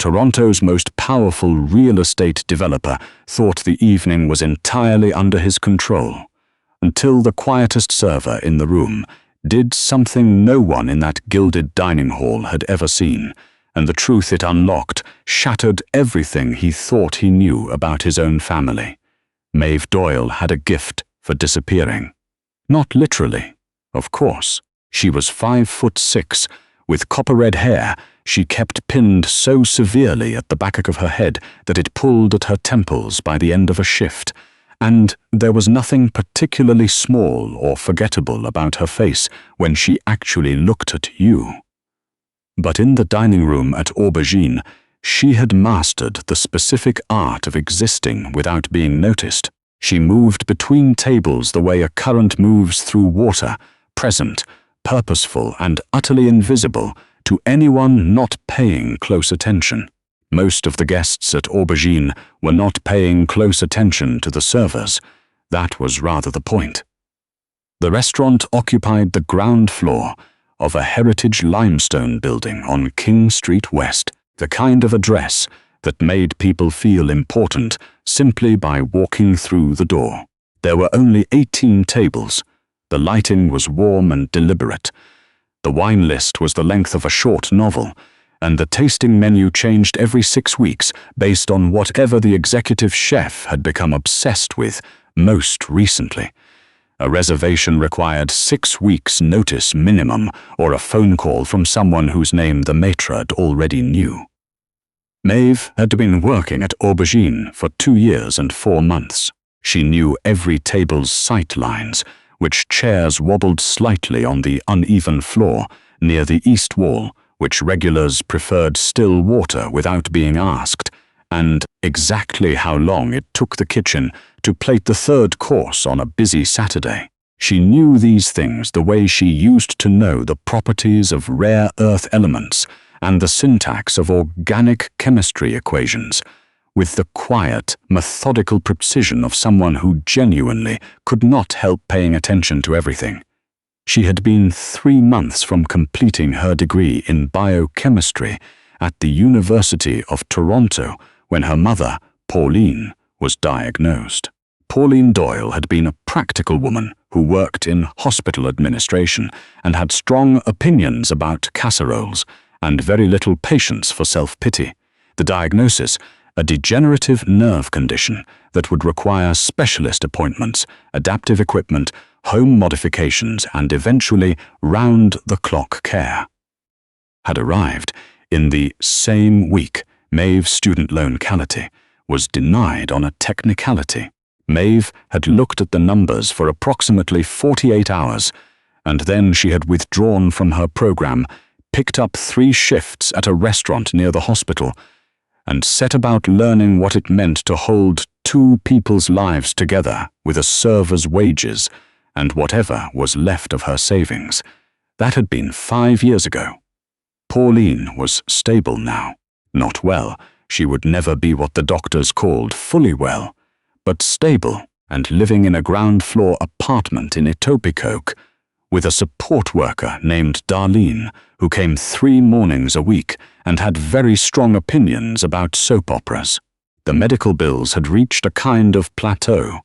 Toronto's most powerful real estate developer thought the evening was entirely under his control, until the quietest server in the room did something no one in that gilded dining hall had ever seen, and the truth it unlocked shattered everything he thought he knew about his own family. Maeve Doyle had a gift for disappearing. Not literally, of course. She was 5'6", with copper-red hair she kept pinned so severely at the back of her head that it pulled at her temples by the end of a shift, and there was nothing particularly small or forgettable about her face when she actually looked at you. But in the dining room at Aubergine, she had mastered the specific art of existing without being noticed. She moved between tables the way a current moves through water, present, purposeful, and utterly invisible to anyone not paying close attention. Most of the guests at Aubergine were not paying close attention to the servers. That was rather the point. The restaurant occupied the ground floor of a heritage limestone building on King Street West, the kind of address that made people feel important simply by walking through the door. There were only 18 tables. The lighting was warm and deliberate. The wine list was the length of a short novel, and the tasting menu changed every 6 weeks based on whatever the executive chef had become obsessed with most recently. A reservation required 6 weeks' notice minimum, or a phone call from someone whose name the maître already knew. Maeve had been working at Aubergine for 2 years and 4 months. She knew every table's sight lines, which chairs wobbled slightly on the uneven floor near the east wall, which regulars preferred still water without being asked, and exactly how long it took the kitchen to plate the third course on a busy Saturday. She knew these things the way she used to know the properties of rare earth elements and the syntax of organic chemistry equations, with the quiet, methodical precision of someone who genuinely could not help paying attention to everything. She had been 3 months from completing her degree in biochemistry at the University of Toronto when her mother, Pauline, was diagnosed. Pauline Doyle had been a practical woman who worked in hospital administration and had strong opinions about casseroles and very little patience for self-pity. The diagnosis, a degenerative nerve condition that would require specialist appointments, adaptive equipment, home modifications, and eventually round-the-clock care, had arrived in the same week Maeve's student loan locality was denied on a technicality. Maeve had looked at the numbers for approximately 48 hours, and then she had withdrawn from her program, picked up 3 shifts at a restaurant near the hospital, and set about learning what it meant to hold 2 people's lives together with a server's wages and whatever was left of her savings. That had been 5 years ago. Pauline was stable now. Not well, she would never be what the doctors called fully well, but stable and living in a ground-floor apartment in Etobicoke with a support worker named Darlene who came 3 mornings a week and had very strong opinions about soap operas. The medical bills had reached a kind of plateau.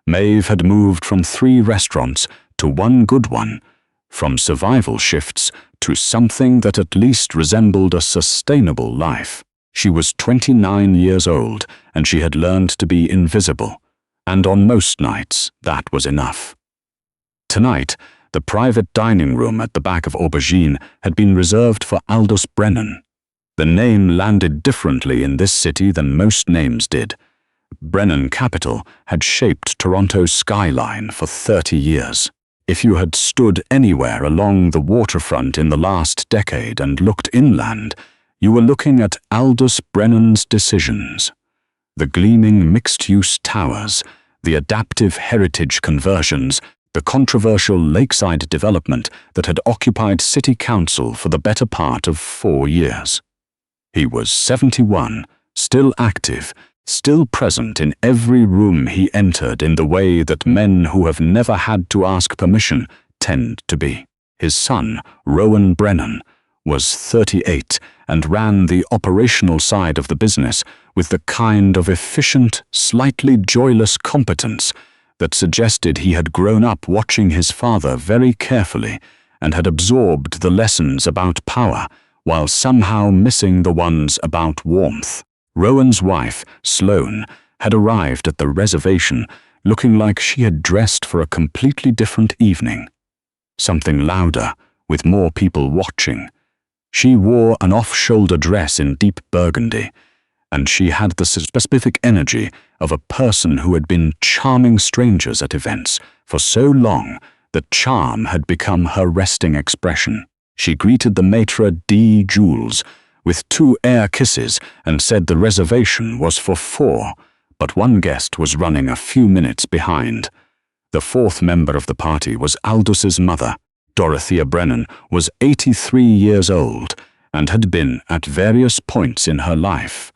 Maeve had moved from 3 restaurants to 1 good one, from survival shifts to something that at least resembled a sustainable life. She was 29 years old, and she had learned to be invisible, and on most nights that was enough. Tonight, the private dining room at the back of Aubergine had been reserved for Aldous Brennan. The name landed differently in this city than most names did. Brennan Capital had shaped Toronto's skyline for 30 years. If you had stood anywhere along the waterfront in the last decade and looked inland, you were looking at Aldous Brennan's decisions. The gleaming mixed-use towers, the adaptive heritage conversions, the controversial lakeside development that had occupied City Council for the better part of 4 years. He was 71, still active, still present in every room he entered in the way that men who have never had to ask permission tend to be. His son, Rowan Brennan, was 38 and ran the operational side of the business with the kind of efficient, slightly joyless competence that suggested he had grown up watching his father very carefully and had absorbed the lessons about power while somehow missing the ones about warmth. Rowan's wife, Sloane, had arrived at the reservation looking like she had dressed for a completely different evening. Something louder, with more people watching. She wore an off-shoulder dress in deep burgundy, and she had the specific energy of a person who had been charming strangers at events for so long that charm had become her resting expression. She greeted the maitre d' Jules with 2 air kisses and said the reservation was for 4, but one guest was running a few minutes behind. The 4th member of the party was Aldous' mother. Dorothea Brennan was 83 years old and had been, at various points in her life,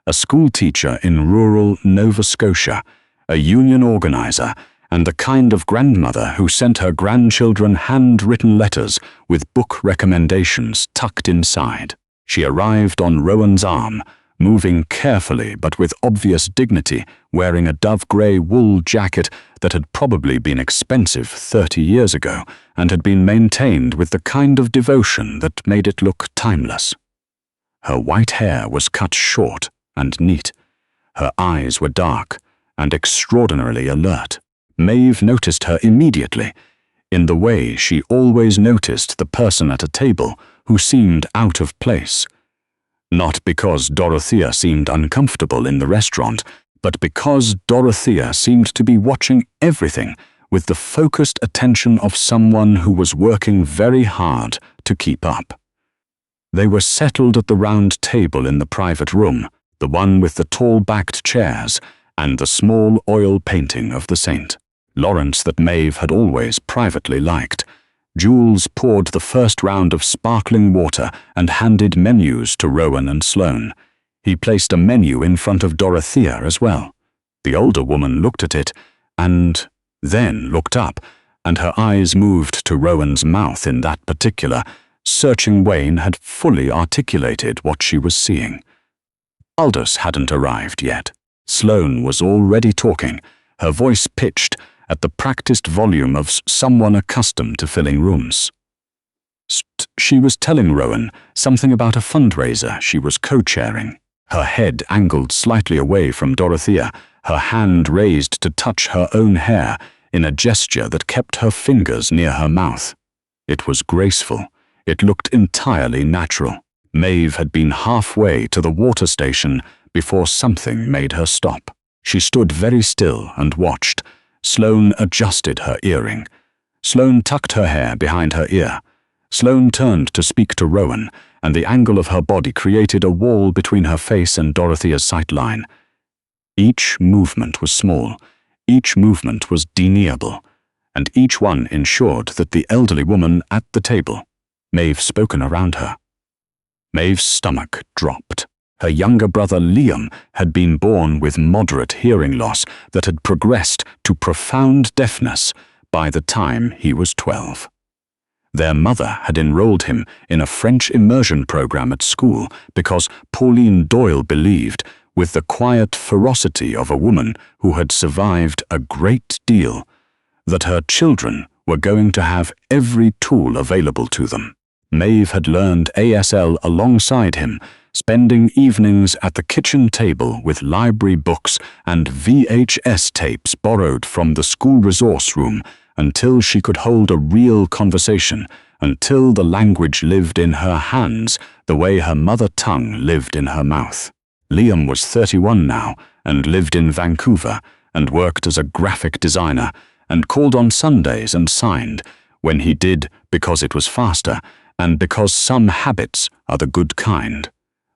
a schoolteacher in rural Nova Scotia, a union organizer, and the kind of grandmother who sent her grandchildren handwritten letters with book recommendations tucked inside. She arrived on Rowan's arm, moving carefully but with obvious dignity, wearing a dove-grey wool jacket that had probably been expensive 30 years ago and had been maintained with the kind of devotion that made it look timeless. Her white hair was cut short and neat. Her eyes were dark and extraordinarily alert. Maeve noticed her immediately, in the way she always noticed the person at a table who seemed out of place. Not because Dorothea seemed uncomfortable in the restaurant, but because Dorothea seemed to be watching everything with the focused attention of someone who was working very hard to keep up. They were settled at the round table in the private room, the one with the tall-backed chairs and the small oil painting of the saint. Lawrence that Maeve had always privately liked. Jules poured the first round of sparkling water and handed menus to Rowan and Sloane. He placed a menu in front of Dorothea as well. The older woman looked at it and then looked up, and her eyes moved to Rowan's mouth in that particular, searching Wayne had fully articulated what she was seeing. Aldous hadn't arrived yet. Sloane was already talking, her voice pitched at the practiced volume of someone accustomed to filling rooms. She was telling Rowan something about a fundraiser she was co-chairing. Her head angled slightly away from Dorothea, her hand raised to touch her own hair in a gesture that kept her fingers near her mouth. It was graceful. It looked entirely natural. Maeve had been halfway to the water station before something made her stop. She stood very still and watched. Sloane adjusted her earring. Sloane tucked her hair behind her ear. Sloane turned to speak to Rowan, and the angle of her body created a wall between her face and Dorothea's sight line. Each movement was small, each movement was deniable, and each one ensured that the elderly woman at the table, Maeve spoken around her. Maeve's stomach dropped. Her younger brother Liam had been born with moderate hearing loss that had progressed to profound deafness by the time he was 12. Their mother had enrolled him in a French immersion program at school because Pauline Doyle believed, with the quiet ferocity of a woman who had survived a great deal, that her children were going to have every tool available to them. Maeve had learned ASL alongside him, spending evenings at the kitchen table with library books and VHS tapes borrowed from the school resource room until she could hold a real conversation, until the language lived in her hands the way her mother tongue lived in her mouth. Liam was 31 now and lived in Vancouver and worked as a graphic designer and called on Sundays and signed when he did because it was faster and because some habits are the good kind.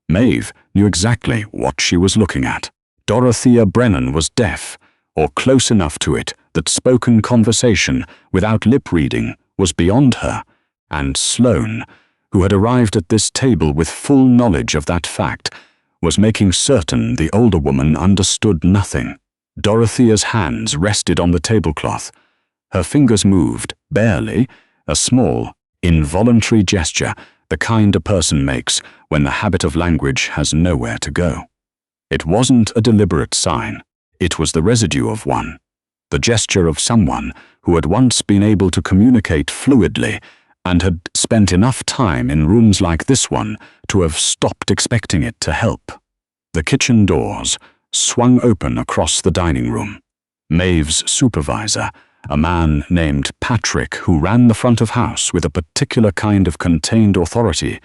Maeve knew exactly what she was looking at. Dorothea Brennan was deaf, or close enough to it that spoken conversation without lip-reading was beyond her, and Sloane, who had arrived at this table with full knowledge of that fact, was making certain the older woman understood nothing. Dorothea's hands rested on the tablecloth. Her fingers moved, barely, a small, involuntary gesture the kind a person makes when the habit of language has nowhere to go. It wasn't a deliberate sign. It was the residue of one, the gesture of someone who had once been able to communicate fluidly and had spent enough time in rooms like this one to have stopped expecting it to help. The kitchen doors swung open across the dining room. Maeve's supervisor, a man named Patrick who ran the front of house with a particular kind of contained authority,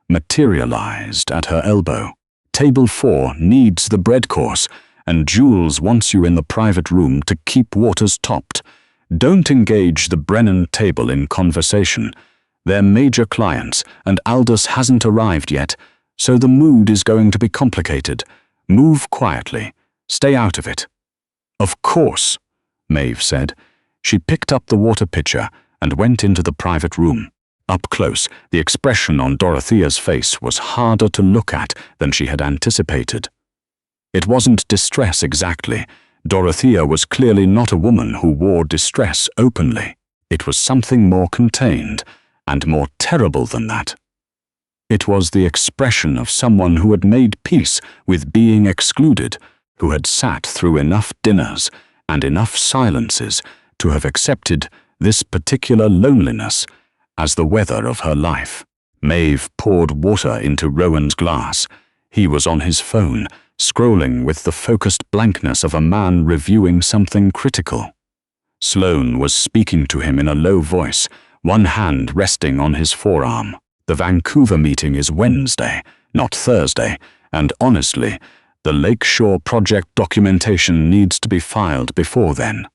materialized at her elbow. Table 4 needs the bread course, and Jules wants you in the private room to keep waters topped. Don't engage the Brennan table in conversation. They're major clients, and Aldous hasn't arrived yet, so the mood is going to be complicated. Move quietly. Stay out of it. Of course, Maeve said. She picked up the water pitcher and went into the private room. Up close, the expression on Dorothea's face was harder to look at than she had anticipated. It wasn't distress exactly. Dorothea was clearly not a woman who wore distress openly. It was something more contained and more terrible than that. It was the expression of someone who had made peace with being excluded, who had sat through enough dinners and enough silences to have accepted this particular loneliness as the weather of her life. Maeve poured water into Rowan's glass. He was on his phone, scrolling with the focused blankness of a man reviewing something critical. Sloane was speaking to him in a low voice, one hand resting on his forearm. The Vancouver meeting is Wednesday, not Thursday, and honestly, the Lakeshore project documentation needs to be filed before then.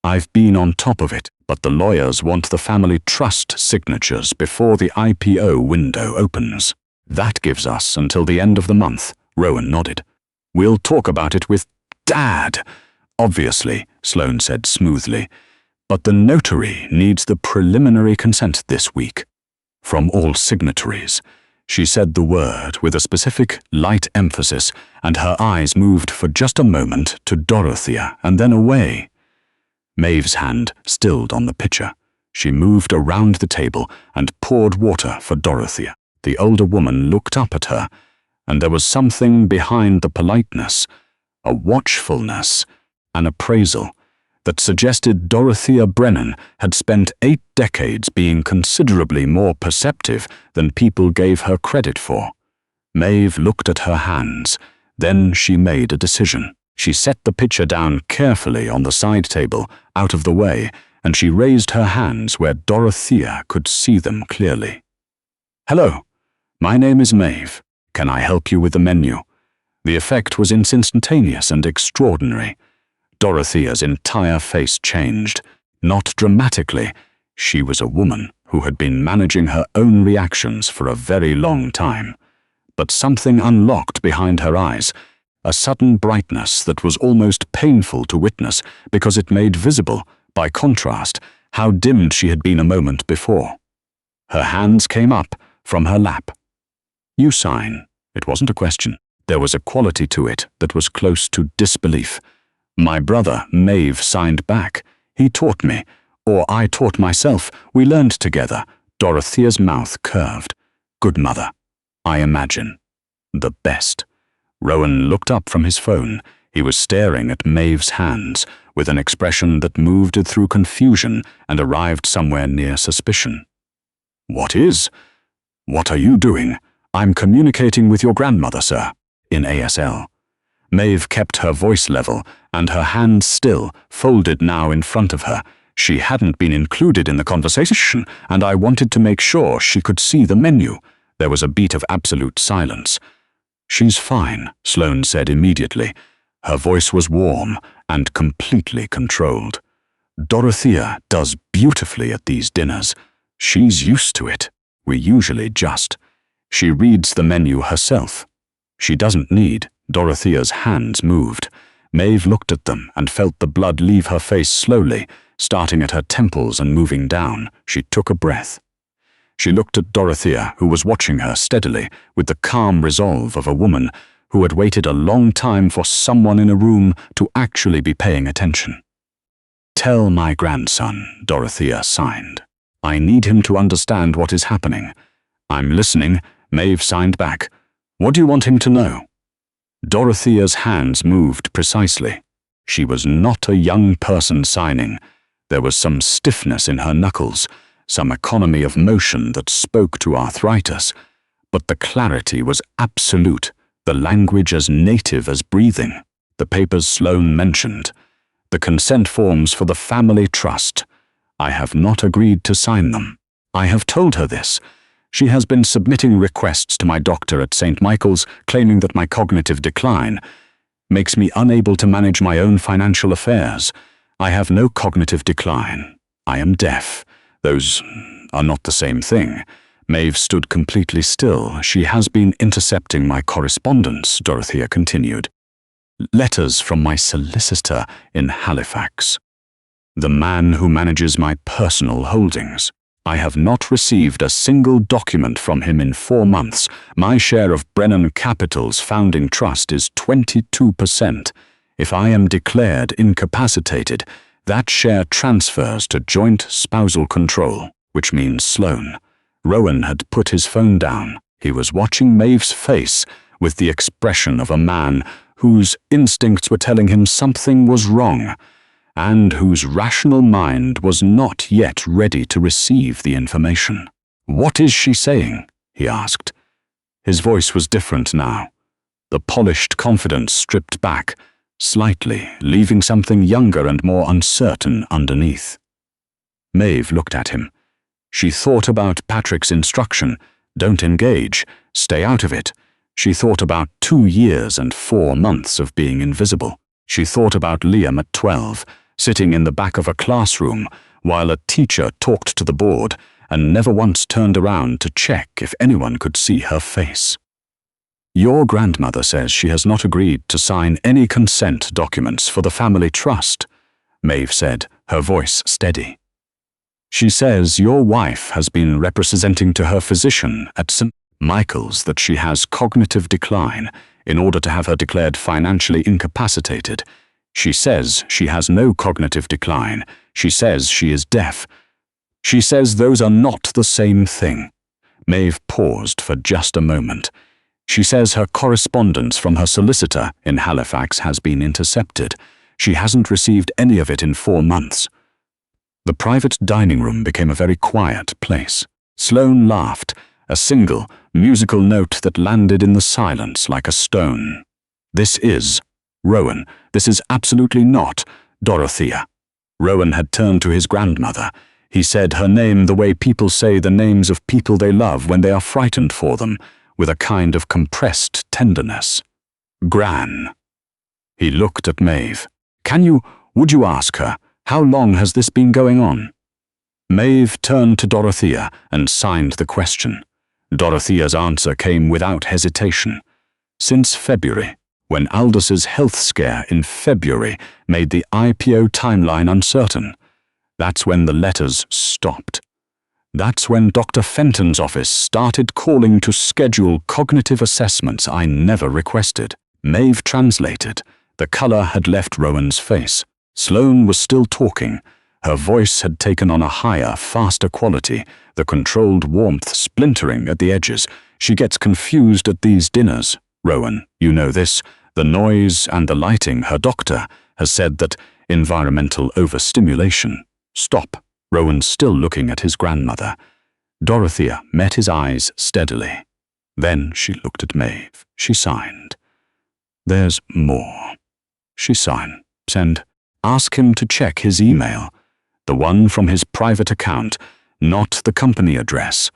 I've been on top of it, but the lawyers want the family trust signatures before the IPO window opens. That gives us until the end of the month, Rowan nodded. We'll talk about it with Dad. Obviously, Sloane said smoothly, but the notary needs the preliminary consent this week. From all signatories. She said the word with a specific, light emphasis, and her eyes moved for just a moment to Dorothea and then away. Maeve's hand stilled on the pitcher. She moved around the table and poured water for Dorothea. The older woman looked up at her, and there was something behind the politeness, a watchfulness, an appraisal, that suggested Dorothea Brennan had spent 8 decades being considerably more perceptive than people gave her credit for. Maeve looked at her hands. Then she made a decision. She set the pitcher down carefully on the side table, out of the way, and she raised her hands where Dorothea could see them clearly. Hello, my name is Maeve. Can I help you with the menu? The effect was instantaneous and extraordinary. Dorothea's entire face changed. Not dramatically. She was a woman who had been managing her own reactions for a very long time. But something unlocked behind her eyes, a sudden brightness that was almost painful to witness because it made visible, by contrast, how dimmed she had been a moment before. Her hands came up from her lap. You sign. It wasn't a question. There was a quality to it that was close to disbelief. My brother, Maeve, signed back. He taught me, or I taught myself. We learned together. Dorothea's mouth curved. Good mother. I imagine. The best. Rowan looked up from his phone. He was staring at Maeve's hands with an expression that moved through confusion and arrived somewhere near suspicion. What is? What are you doing? I'm communicating with your grandmother, sir. In ASL. Maeve kept her voice level and her hands still, folded now in front of her. She hadn't been included in the conversation, and I wanted to make sure she could see the menu. There was a beat of absolute silence. She's fine, Sloane said immediately. Her voice was warm and completely controlled. Dorothea does beautifully at these dinners. She's used to it. We usually just. She reads the menu herself. She doesn't need. Dorothea's hands moved. Maeve looked at them and felt the blood leave her face slowly, starting at her temples and moving down. She took a breath. She looked at Dorothea, who was watching her steadily, with the calm resolve of a woman who had waited a long time for someone in a room to actually be paying attention. Tell my grandson, Dorothea signed. I need him to understand what is happening. "I'm listening," Maeve signed back. "What do you want him to know?" Dorothea's hands moved precisely. She was not a young person signing. There was some stiffness in her knuckles, some economy of motion that spoke to arthritis, but the clarity was absolute, the language as native as breathing. The papers Sloane mentioned. The consent forms for the family trust. I have not agreed to sign them. I have told her this. She has been submitting requests to my doctor at St. Michael's, claiming that my cognitive decline makes me unable to manage my own financial affairs. I have no cognitive decline. I am deaf. Those are not the same thing. Maeve stood completely still. She has been intercepting my correspondence, Dorothea continued. Letters from my solicitor in Halifax. The man who manages my personal holdings. I have not received a single document from him in 4 months. My share of Brennan Capital's founding trust is 22%. If I am declared incapacitated, that share transfers to joint spousal control, which means Sloane. Rowan had put his phone down. He was watching Maeve's face with the expression of a man whose instincts were telling him something was wrong, and whose rational mind was not yet ready to receive the information. "What is she saying?" he asked. His voice was different now. The polished confidence stripped back, slightly, leaving something younger and more uncertain underneath. Maeve looked at him. She thought about Patrick's instruction, "Don't engage, stay out of it." She thought about 2 years and 4 months of being invisible. She thought about Liam at 12, sitting in the back of a classroom while a teacher talked to the board and never once turned around to check if anyone could see her face. "Your grandmother says she has not agreed to sign any consent documents for the family trust," Maeve said, her voice steady. "She says your wife has been representing to her physician at St. Michael's that she has cognitive decline in order to have her declared financially incapacitated. She says she has no cognitive decline. She says she is deaf. She says those are not the same thing." Maeve paused for just a moment. "She says her correspondence from her solicitor in Halifax has been intercepted. She hasn't received any of it in 4 months." The private dining room became a very quiet place. Sloane laughed, a single, musical note that landed in the silence like a stone. "This is Rowan. This is absolutely not Dorothea." Rowan had turned to his grandmother. He said her name the way people say the names of people they love when they are frightened for them, with a kind of compressed tenderness. "Gran." He looked at Maeve. Would you ask her, how long has this been going on?" Maeve turned to Dorothea and signed the question. Dorothea's answer came without hesitation. "Since February, when Aldous' health scare in February made the IPO timeline uncertain. That's when the letters stopped. That's when Dr. Fenton's office started calling to schedule cognitive assessments I never requested." Maeve translated. The color had left Rowan's face. Sloane was still talking. Her voice had taken on a higher, faster quality, the controlled warmth splintering at the edges. "She gets confused at these dinners. Rowan, you know this. The noise and the lighting, her doctor has said that environmental overstimulation." "Stop." Rowan still looking at his grandmother. Dorothea met his eyes steadily. Then she looked at Maeve. She signed. "There's more." She signed. "Send. Ask him to check his email. The one from his private account, not the company address.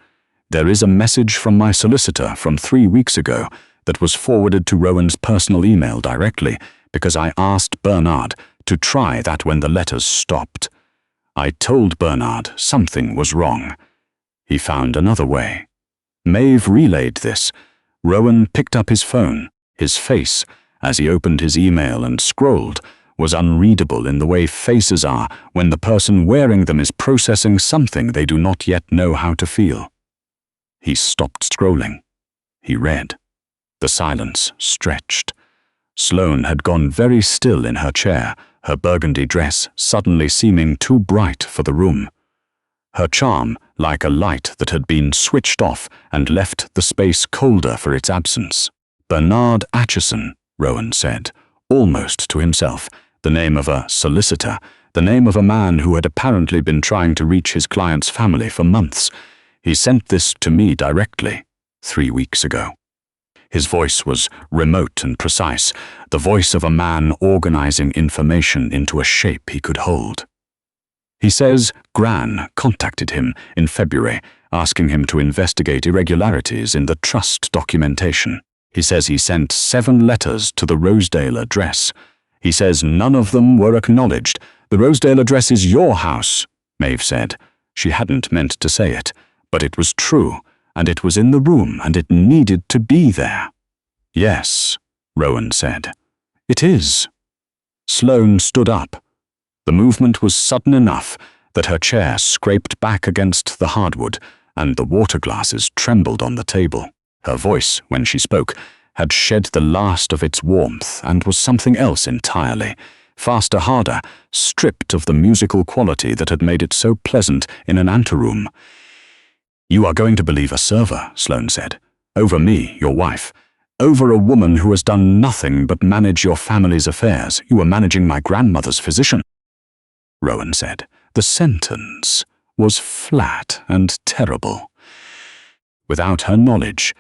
There is a message from my solicitor from 3 weeks ago that was forwarded to Rowan's personal email directly because I asked Bernard to try that when the letters stopped. I told Bernard something was wrong. He found another way." Maeve relayed this. Rowan picked up his phone. His face, as he opened his email and scrolled, was unreadable in the way faces are when the person wearing them is processing something they do not yet know how to feel. He stopped scrolling. He read. The silence stretched. Sloane had gone very still in her chair, her burgundy dress suddenly seeming too bright for the room. her charm like a light that had been switched off and left the space colder for its absence. Bernard Acheson, Rowan said, almost to himself, the name of a solicitor, the name of a man who had apparently been trying to reach his client's family for months. He sent this to me directly, 3 weeks ago. His voice was remote and precise, the voice of a man organizing information into a shape he could hold. He says Gran contacted him in February, asking him to investigate irregularities in the trust documentation. He says he sent 7 letters to the Rosedale address. He says none of them were acknowledged. The Rosedale address is your house, Maeve said. She hadn't meant to say it, but it was true, and it was in the room, and it needed to be there. Yes, Rowan said. It is. Sloane stood up. The movement was sudden enough that her chair scraped back against the hardwood, and the water glasses trembled on the table. Her voice, when she spoke, had shed the last of its warmth and was something else entirely, faster, harder, stripped of the musical quality that had made it so pleasant in an anteroom. You are going to believe a server, Sloane said. Over me, your wife. Over a woman who has done nothing but manage your family's affairs. You were managing my grandmother's physician. Rowan said. The sentence was flat and terrible. Without her knowledge,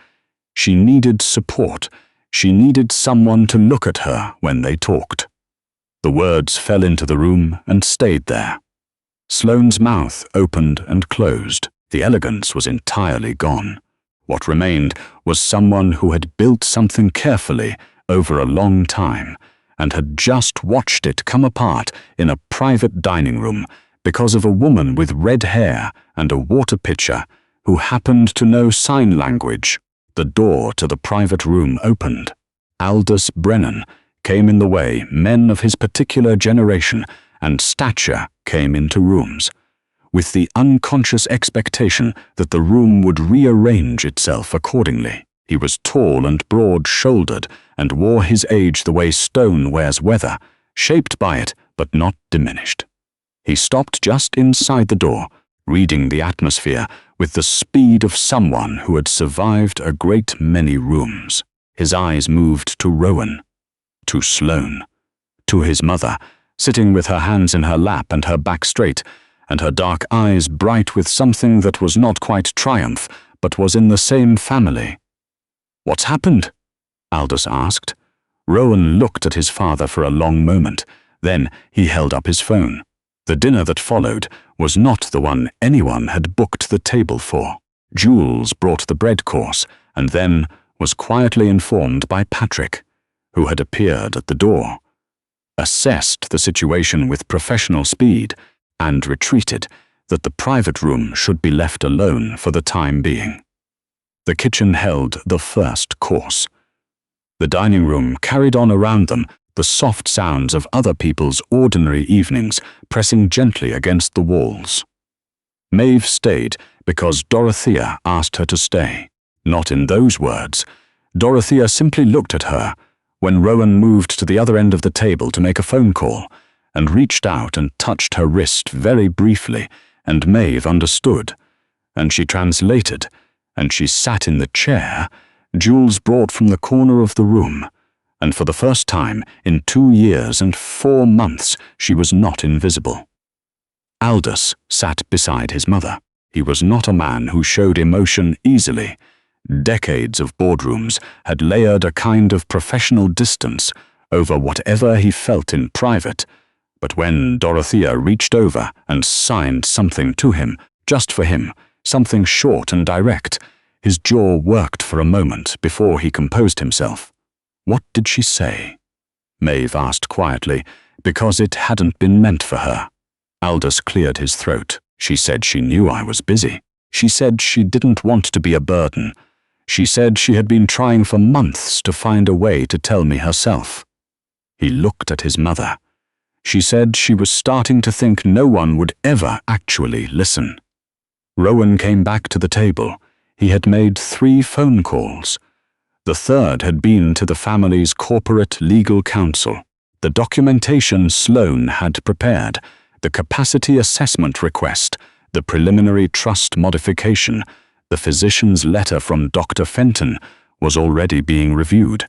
she needed support. She needed someone to look at her when they talked. The words fell into the room and stayed there. Sloane's mouth opened and closed. The elegance was entirely gone. What remained was someone who had built something carefully over a long time and had just watched it come apart in a private dining room because of a woman with red hair and a water pitcher who happened to know sign language. The door to the private room opened. Aldous Brennan came in the way men of his particular generation and stature came into rooms, with the unconscious expectation that the room would rearrange itself accordingly. He was tall and broad-shouldered and wore his age the way stone wears weather, shaped by it but not diminished. He stopped just inside the door, reading the atmosphere with the speed of someone who had survived a great many rooms. His eyes moved to Rowan, to Sloane, to his mother, sitting with her hands in her lap and her back straight, and her dark eyes bright with something that was not quite triumph, but was in the same family. What's happened? Aldous asked. Rowan looked at his father for a long moment. Then he held up his phone. The dinner that followed was not the one anyone had booked the table for. Jules brought the bread course, and then was quietly informed by Patrick, who had appeared at the door, assessed the situation with professional speed, and retreated that the private room should be left alone for the time being. The kitchen held the first course. The dining room carried on around them the soft sounds of other people's ordinary evenings pressing gently against the walls. Maeve stayed because Dorothea asked her to stay. Not in those words. Dorothea simply looked at her when Rowan moved to the other end of the table to make a phone call, and reached out and touched her wrist very briefly, and Maeve understood, and she translated, and she sat in the chair Jules brought from the corner of the room, and for the first time in 2 years and 4 months she was not invisible. Aldous sat beside his mother. He was not a man who showed emotion easily. Decades of boardrooms had layered a kind of professional distance over whatever he felt in private, but when Dorothea reached over and signed something to him, just for him, something short and direct, his jaw worked for a moment before he composed himself. What did she say? Maeve asked quietly, because it hadn't been meant for her. Aldous cleared his throat. She said she knew I was busy. She said she didn't want to be a burden. She said she had been trying for months to find a way to tell me herself. He looked at his mother. She said she was starting to think no one would ever actually listen. Rowan came back to the table. He had made 3 phone calls. The third had been to the family's corporate legal counsel. The documentation Sloane had prepared, the capacity assessment request, the preliminary trust modification, the physician's letter from Dr. Fenton, was already being reviewed.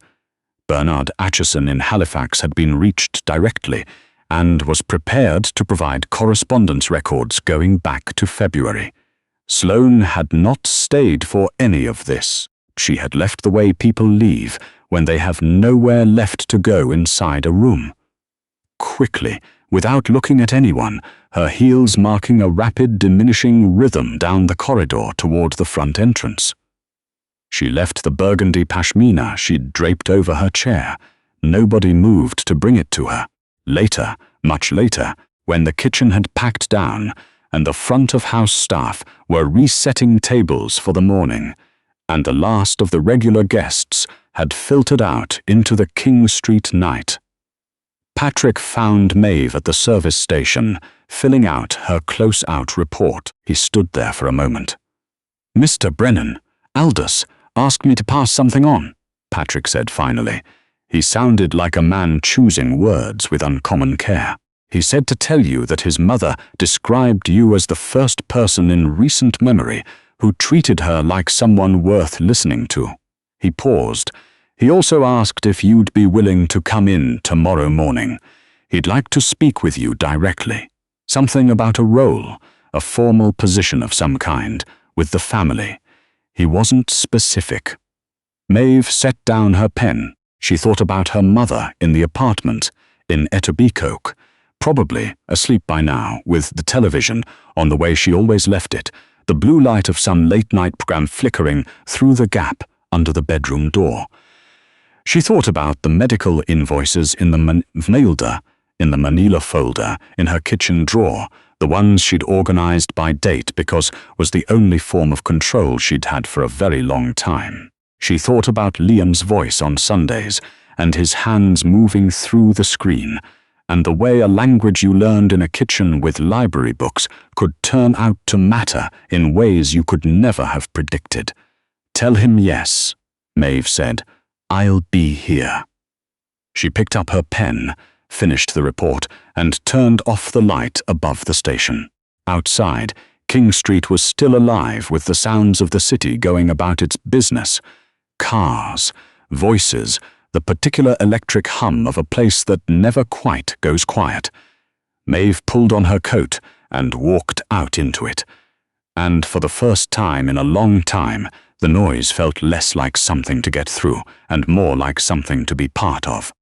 Bernard Acheson in Halifax had been reached directly and was prepared to provide correspondence records going back to February. Sloane had not stayed for any of this. She had left the way people leave when they have nowhere left to go inside a room. Quickly, without looking at anyone, her heels marking a rapid diminishing rhythm down the corridor toward the front entrance. She left the burgundy pashmina she'd draped over her chair. Nobody moved to bring it to her. Later, much later, when the kitchen had packed down and the front-of-house staff were resetting tables for the morning, and the last of the regular guests had filtered out into the King Street night. Patrick found Maeve at the service station, filling out her close-out report. He stood there for a moment. "Mr. Brennan, Aldous asked me to pass something on," Patrick said finally. He sounded like a man choosing words with uncommon care. "He said to tell you that his mother described you as the first person in recent memory who treated her like someone worth listening to." He paused. "He also asked if you'd be willing to come in tomorrow morning. He'd like to speak with you directly. Something about a role, a formal position of some kind, with the family. He wasn't specific." Maeve set down her pen. She thought about her mother in the apartment in Etobicoke, probably asleep by now, with the television on the way she always left it, the blue light of some late-night program flickering through the gap under the bedroom door. She thought about the medical invoices in the mailder, in the manila folder, in her kitchen drawer, the ones she'd organized by date because was the only form of control she'd had for a very long time. She thought about Liam's voice on Sundays and his hands moving through the screen, and the way a language you learned in a kitchen with library books could turn out to matter in ways you could never have predicted. "Tell him yes," Maeve said. "I'll be here." She picked up her pen, finished the report, and turned off the light above the station. Outside, King Street was still alive with the sounds of the city going about its business. Cars, voices, the particular electric hum of a place that never quite goes quiet. Maeve pulled on her coat and walked out into it. And for the first time in a long time, the noise felt less like something to get through and more like something to be part of.